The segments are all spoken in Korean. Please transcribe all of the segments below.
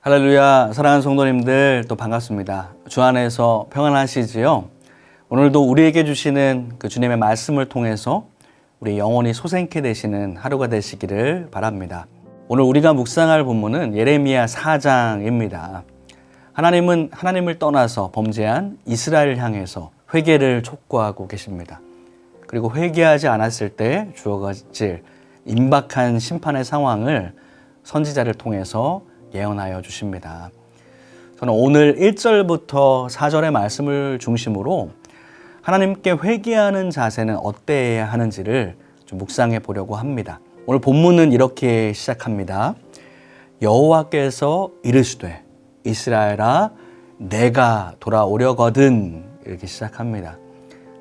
할렐루야, 사랑하는 성도님들 또 반갑습니다. 주 안에서 평안하시지요? 오늘도 우리에게 주시는 그 주님의 말씀을 통해서 우리 영혼이 소생케 되시는 하루가 되시기를 바랍니다. 오늘 우리가 묵상할 본문은 예레미야 4장입니다. 하나님은 하나님을 떠나서 범죄한 이스라엘을 향해서 회개를 촉구하고 계십니다. 그리고 회개하지 않았을 때 주어질 임박한 심판의 상황을 선지자를 통해서 예언하여 주십니다. 저는 오늘 1절부터 4절의 말씀을 중심으로 하나님께 회개하는 자세는 어때야 하는지를 좀 묵상해 보려고 합니다. 오늘 본문은 이렇게 시작합니다. 여호와께서 이르시되 이스라엘아 내가 돌아오려거든, 이렇게 시작합니다.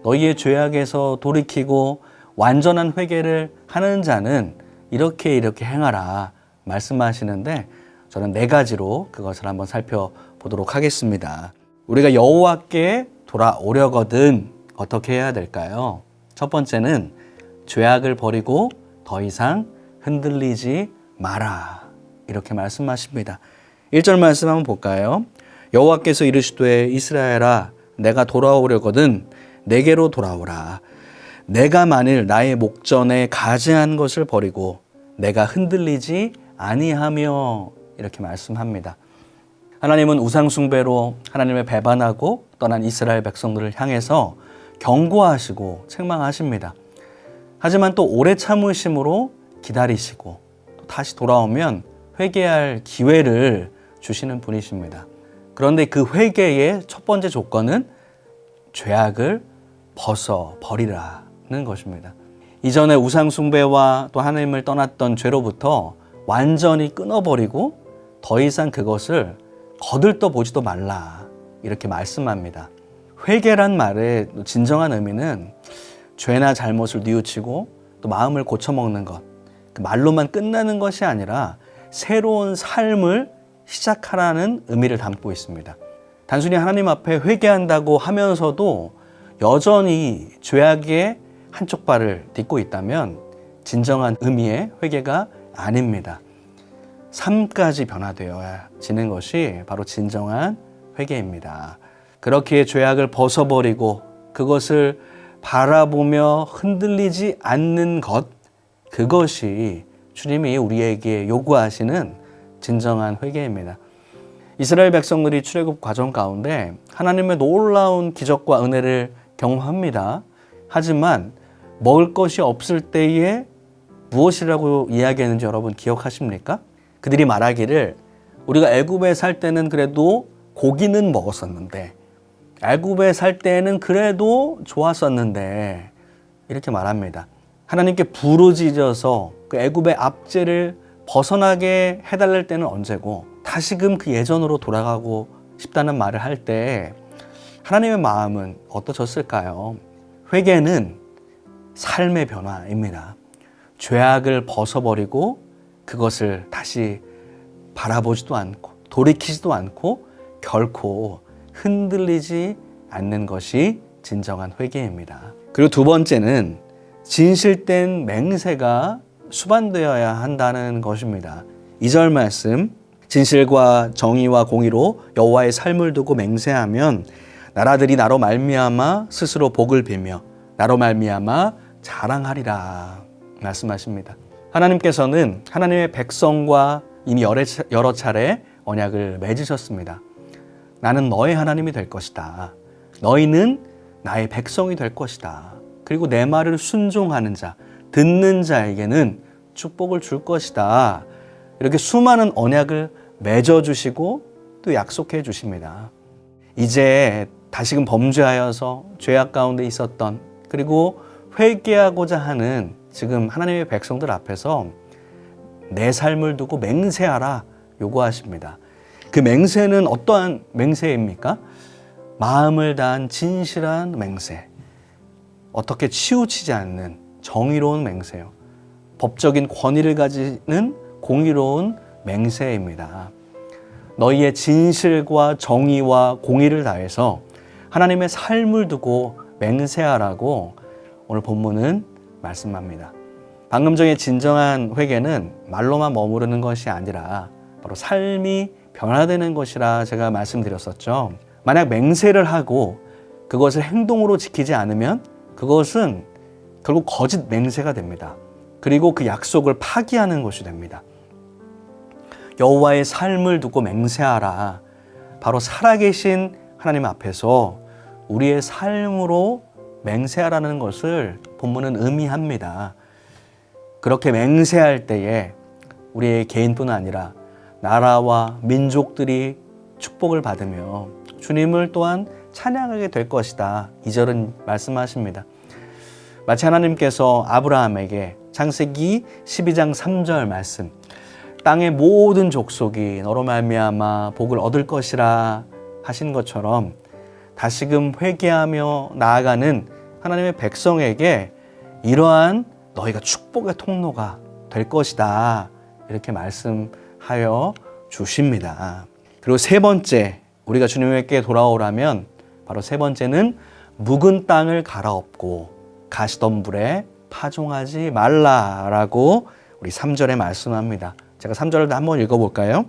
너희의 죄악에서 돌이키고 완전한 회개를 하는 자는 이렇게 행하라 말씀하시는데, 저는 네 가지로 그것을 한번 살펴보도록 하겠습니다. 우리가 여호와께 돌아오려거든 어떻게 해야 될까요? 첫 번째는 죄악을 버리고 더 이상 흔들리지 마라, 이렇게 말씀하십니다. 1절 말씀 한번 볼까요? 여호와께서 이르시되 이스라엘아 내가 돌아오려거든 내게로 돌아오라. 내가 만일 나의 목전에 가증한 것을 버리고 내가 흔들리지 아니하며, 이렇게 말씀합니다. 하나님은 우상 숭배로 하나님을 배반하고 떠난 이스라엘 백성들을 향해서 경고하시고 책망하십니다. 하지만 또 오래 참으심으로 기다리시고 또 다시 돌아오면 회개할 기회를 주시는 분이십니다. 그런데 그 회개의 첫 번째 조건은 죄악을 벗어버리라는 것입니다. 이전에 우상 숭배와 또 하나님을 떠났던 죄로부터 완전히 끊어버리고 더 이상 그것을 거들떠 보지도 말라, 이렇게 말씀합니다. 회개란 말의 진정한 의미는 죄나 잘못을 뉘우치고 또 마음을 고쳐먹는 것, 그 말로만 끝나는 것이 아니라 새로운 삶을 시작하라는 의미를 담고 있습니다. 단순히 하나님 앞에 회개한다고 하면서도 여전히 죄악의 한쪽 발을 딛고 있다면 진정한 의미의 회개가 아닙니다. 삶까지 변화되어지는 것이 바로 진정한 회개입니다. 그렇게 죄악을 벗어버리고 그것을 바라보며 흔들리지 않는 것, 그것이 주님이 우리에게 요구하시는 진정한 회개입니다. 이스라엘 백성들이 출애굽 과정 가운데 하나님의 놀라운 기적과 은혜를 경험합니다. 하지만 먹을 것이 없을 때에 무엇이라고 이야기했는지 여러분 기억하십니까? 그들이 말하기를 우리가 애굽에 살 때는 그래도 고기는 먹었었는데, 애굽에 살 때는 그래도 좋았었는데, 이렇게 말합니다. 하나님께 부르짖어서 그 애굽의 압제를 벗어나게 해달랄 때는 언제고 다시금 그 예전으로 돌아가고 싶다는 말을 할 때 하나님의 마음은 어떠셨을까요? 회개는 삶의 변화입니다. 죄악을 벗어버리고 그것을 다시 바라보지도 않고 돌이키지도 않고 결코 흔들리지 않는 것이 진정한 회개입니다. 그리고 두 번째는 진실된 맹세가 수반되어야 한다는 것입니다. 2절 말씀, 진실과 정의와 공의로 여호와의 삶을 두고 맹세하면 나라들이 나로 말미암아 스스로 복을 빌며 나로 말미암아 자랑하리라 말씀하십니다. 하나님께서는 하나님의 백성과 이미 여러 차례 언약을 맺으셨습니다. 나는 너의 하나님이 될 것이다. 너희는 나의 백성이 될 것이다. 그리고 내 말을 순종하는 자, 듣는 자에게는 축복을 줄 것이다. 이렇게 수많은 언약을 맺어주시고 또 약속해 주십니다. 이제 다시금 범죄하여서 죄악 가운데 있었던, 그리고 회개하고자 하는 지금 하나님의 백성들 앞에서 내 삶을 두고 맹세하라 요구하십니다. 그 맹세는 어떠한 맹세입니까? 마음을 다한 진실한 맹세, 어떻게 치우치지 않는 정의로운 맹세요. 법적인 권위를 가지는 공의로운 맹세입니다. 너희의 진실과 정의와 공의를 다해서 하나님의 삶을 두고 맹세하라고 오늘 본문은 말씀합니다. 방금 전에 진정한 회개는 말로만 머무르는 것이 아니라 바로 삶이 변화되는 것이라 제가 말씀드렸었죠. 만약 맹세를 하고 그것을 행동으로 지키지 않으면 그것은 결국 거짓 맹세가 됩니다. 그리고 그 약속을 파기하는 것이 됩니다. 여호와의 삶을 두고 맹세하라. 바로 살아계신 하나님 앞에서 우리의 삶으로 맹세하라는 것을 본문은 의미합니다. 그렇게 맹세할 때에 우리의 개인뿐 아니라 나라와 민족들이 축복을 받으며 주님을 또한 찬양하게 될 것이다. 2절은 말씀하십니다. 마치 하나님께서 아브라함에게 창세기 12장 3절 말씀, 땅의 모든 족속이 너로 말미암아 복을 얻을 것이라 하신 것처럼 다시금 회개하며 나아가는 하나님의 백성에게 이러한 너희가 축복의 통로가 될 것이다. 이렇게 말씀하여 주십니다. 그리고 세 번째, 우리가 주님께 돌아오라면 바로 세 번째는 묵은 땅을 갈아엎고 가시덤불에 파종하지 말라라고 우리 3절에 말씀합니다. 제가 3절을 한번 읽어볼까요?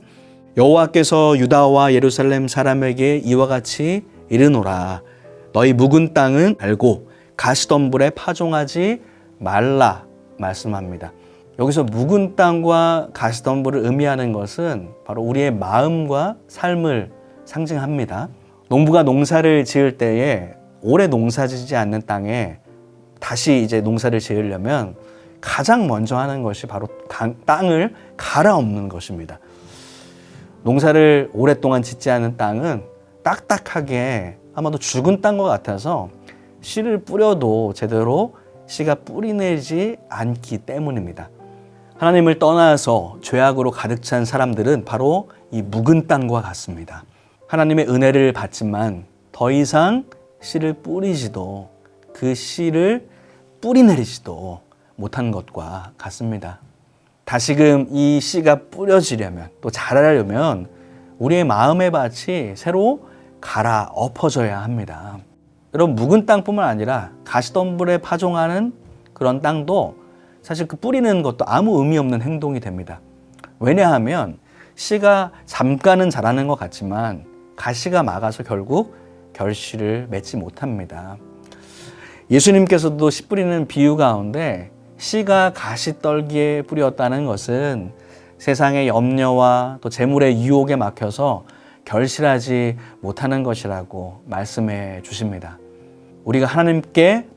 여호와께서 유다와 예루살렘 사람에게 이와 같이 이르노라. 너희 묵은 땅은 알고 가시덤불에 파종하지 말라 말씀합니다. 여기서 묵은 땅과 가시덤불을 의미하는 것은 바로 우리의 마음과 삶을 상징합니다. 농부가 농사를 지을 때에 오래 농사지지 않는 땅에 다시 이제 농사를 지으려면 가장 먼저 하는 것이 바로 땅을 갈아엎는 것입니다. 농사를 오랫동안 짓지 않은 땅은 딱딱하게 아마도 죽은 땅과 같아서 씨를 뿌려도 제대로 씨가 뿌리내지 않기 때문입니다. 하나님을 떠나서 죄악으로 가득 찬 사람들은 바로 이 묵은 땅과 같습니다. 하나님의 은혜를 받지만 더 이상 씨를 뿌리지도 그 씨를 뿌리내리지도 못한 것과 같습니다. 다시금 이 씨가 뿌려지려면 또 자라려면 우리의 마음의 밭이 새로 갈아엎어져야 합니다. 여러분, 묵은 땅뿐만 아니라 가시덤불에 파종하는 그런 땅도 사실 그 뿌리는 것도 아무 의미 없는 행동이 됩니다. 왜냐하면 씨가 잠깐은 자라는 것 같지만 가시가 막아서 결국 결실을 맺지 못합니다. 예수님께서도 씨 뿌리는 비유 가운데 씨가 가시떨기에 뿌렸다는 것은 세상의 염려와 또 재물의 유혹에 막혀서 결실하지 못하는 것이라고 말씀해 주십니다. 우리가 하나님께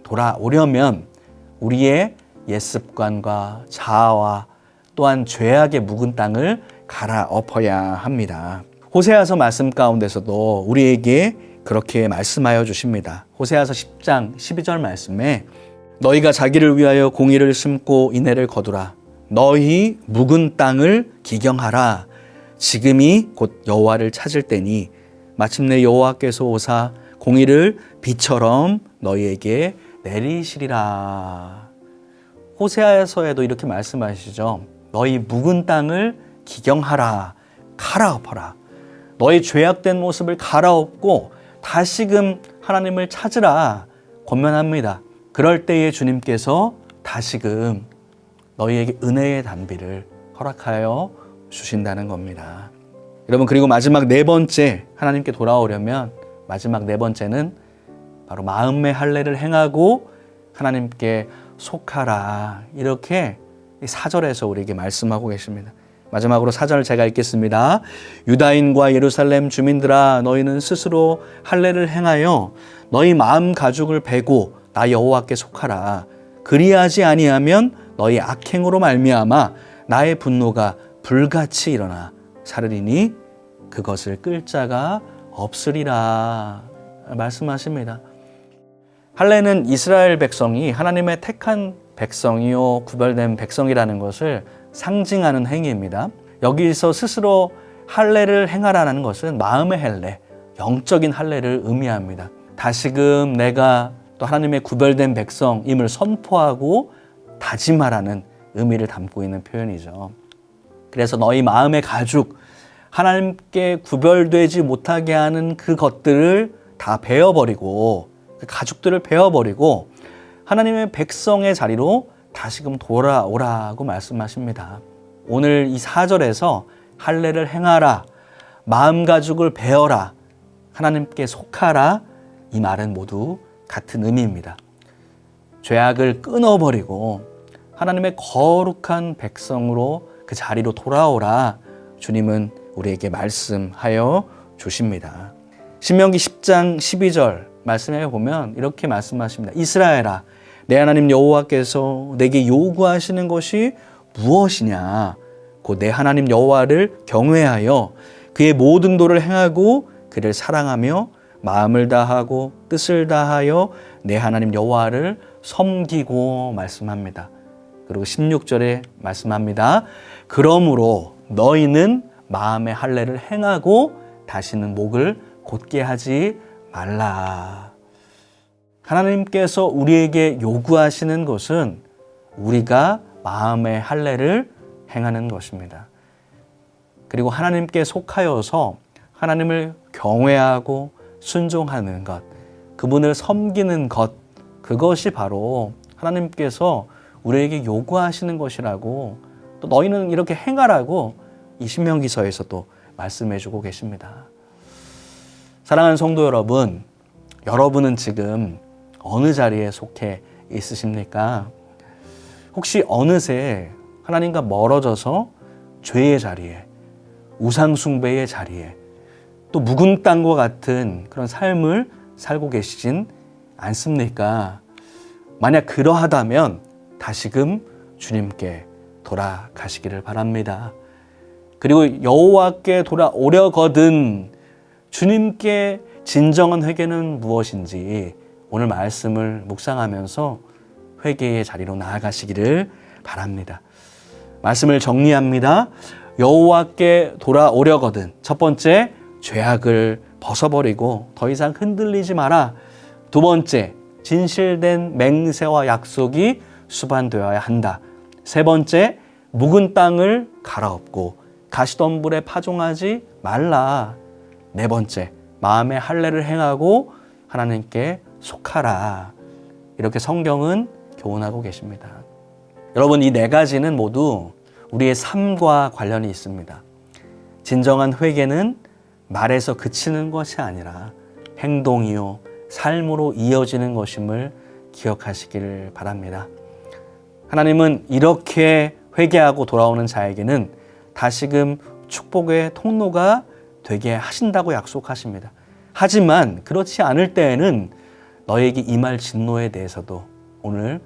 돌아오려면 우리의 옛습관과 자아와 또한 죄악의 묵은 땅을 갈아엎어야 합니다. 호세아서 말씀 가운데서도 우리에게 그렇게 말씀하여 주십니다. 호세아서 10장 12절 말씀에 너희가 자기를 위하여 공의를 심고 인애를 거두라. 너희 묵은 땅을 기경하라. 지금이 곧 여호와를 찾을 때니 마침내 여호와께서 오사 공의를 비처럼 너희에게 내리시리라. 호세아서에도 이렇게 말씀하시죠. 너희 묵은 땅을 기경하라. 갈아엎어라. 너희 죄악된 모습을 갈아엎고 다시금 하나님을 찾으라 권면합니다. 그럴 때에 주님께서 다시금 너희에게 은혜의 단비를 허락하여 주신다는 겁니다. 여러분, 그리고 마지막 네 번째, 하나님께 돌아오려면 마지막 네 번째는 바로 마음의 할례를 행하고 하나님께 속하라. 이렇게 4절에서 우리에게 말씀하고 계십니다. 마지막으로 4절 제가 읽겠습니다. 유다인과 예루살렘 주민들아, 너희는 스스로 할례를 행하여 너희 마음 가죽을 베고 나 여호와께 속하라. 그리하지 아니하면 너희 악행으로 말미암아 나의 분노가 불같이 일어나 사르리니 그것을 끌 자가 없으리라 말씀하십니다. 할례는 이스라엘 백성이 하나님의 택한 백성이요 구별된 백성이라는 것을 상징하는 행위입니다. 여기서 스스로 할례를 행하라는 것은 마음의 할례, 영적인 할례를 의미합니다. 다시금 내가 또 하나님의 구별된 백성임을 선포하고 다짐하라는 의미를 담고 있는 표현이죠. 그래서 너희 마음의 가죽, 하나님께 구별되지 못하게 하는 그 것들을 다 베어버리고 그 가죽들을 베어버리고 하나님의 백성의 자리로 다시금 돌아오라고 말씀하십니다. 오늘 이 4절에서 할례를 행하라, 마음 가죽을 베어라, 하나님께 속하라, 이 말은 모두 같은 의미입니다. 죄악을 끊어버리고 하나님의 거룩한 백성으로 그 자리로 돌아오라, 주님은 우리에게 말씀하여 주십니다. 신명기 10장 12절 말씀해 보면 이렇게 말씀하십니다. 이스라엘아, 내 하나님 여호와께서 내게 요구하시는 것이 무엇이냐? 곧 내 하나님 여호와를 경외하여 그의 모든 도를 행하고 그를 사랑하며 마음을 다하고 뜻을 다하여 내 하나님 여호와를 섬기고 말씀합니다. 그리고 16절에 말씀합니다. 그러므로 너희는 마음의 할례를 행하고 다시는 목을 곧게 하지 말라. 하나님께서 우리에게 요구하시는 것은 우리가 마음의 할례를 행하는 것입니다. 그리고 하나님께 속하여서 하나님을 경외하고 순종하는 것, 그분을 섬기는 것, 그것이 바로 하나님께서 우리에게 요구하시는 것이라고, 또 너희는 이렇게 행하라고 이 신명기서에서 또 말씀해주고 계십니다. 사랑하는 성도 여러분, 여러분은 지금 어느 자리에 속해 있으십니까? 혹시 어느새 하나님과 멀어져서 죄의 자리에, 우상숭배의 자리에, 또 묵은 땅과 같은 그런 삶을 살고 계시진 않습니까? 만약 그러하다면 다시금 주님께 돌아가시기를 바랍니다. 그리고 여호와께 돌아오려거든 주님께 진정한 회개는 무엇인지 오늘 말씀을 묵상하면서 회개의 자리로 나아가시기를 바랍니다. 말씀을 정리합니다. 여호와께 돌아오려거든 첫 번째, 죄악을 벗어버리고 더 이상 흔들리지 마라. 두 번째, 진실된 맹세와 약속이 수반되어야 한다. 세 번째, 묵은 땅을 갈아엎고 가시덤불에 파종하지 말라. 네 번째, 마음의 할례를 행하고 하나님께 속하라. 이렇게 성경은 교훈하고 계십니다. 여러분, 이 네 가지는 모두 우리의 삶과 관련이 있습니다. 진정한 회개는 말에서 그치는 것이 아니라 행동이요, 삶으로 이어지는 것임을 기억하시기를 바랍니다. 하나님은 이렇게 회개하고 돌아오는 자에게는 다시금 축복의 통로가 되게 하신다고 약속하십니다. 하지만 그렇지 않을 때에는 너에게 임할 진노에 대해서도 오늘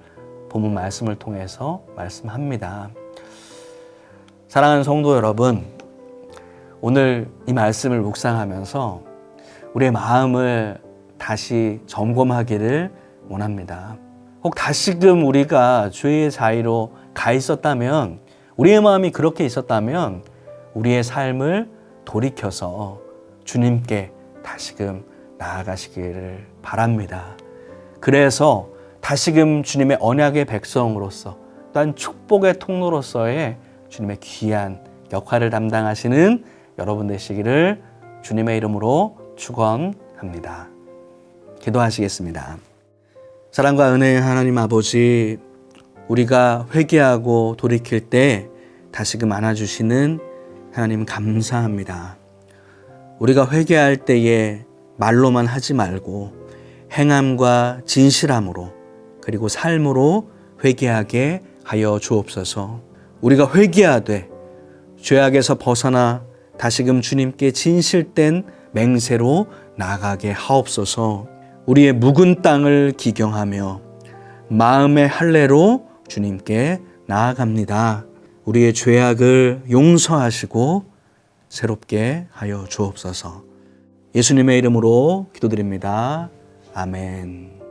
본문 말씀을 통해서 말씀합니다. 사랑하는 성도 여러분, 오늘 이 말씀을 묵상하면서 우리의 마음을 다시 점검하기를 원합니다. 혹 다시금 우리가 죄의 자리로 가 있었다면, 우리의 마음이 그렇게 있었다면 우리의 삶을 돌이켜서 주님께 다시금 나아가시기를 바랍니다. 그래서 다시금 주님의 언약의 백성으로서 또한 축복의 통로로서의 주님의 귀한 역할을 담당하시는 여러분 되시기를 주님의 이름으로 축원합니다. 기도하시겠습니다. 사랑과 은혜의 하나님 아버지, 우리가 회개하고 돌이킬 때 다시금 안아주시는 하나님 감사합니다. 우리가 회개할 때에 말로만 하지 말고 행함과 진실함으로 그리고 삶으로 회개하게 하여 주옵소서. 우리가 회개하되 죄악에서 벗어나 다시금 주님께 진실된 맹세로 나아가게 하옵소서. 우리의 묵은 땅을 기경하며 마음의 할례로 주님께 나아갑니다. 우리의 죄악을 용서하시고 새롭게 하여 주옵소서. 예수님의 이름으로 기도드립니다. 아멘.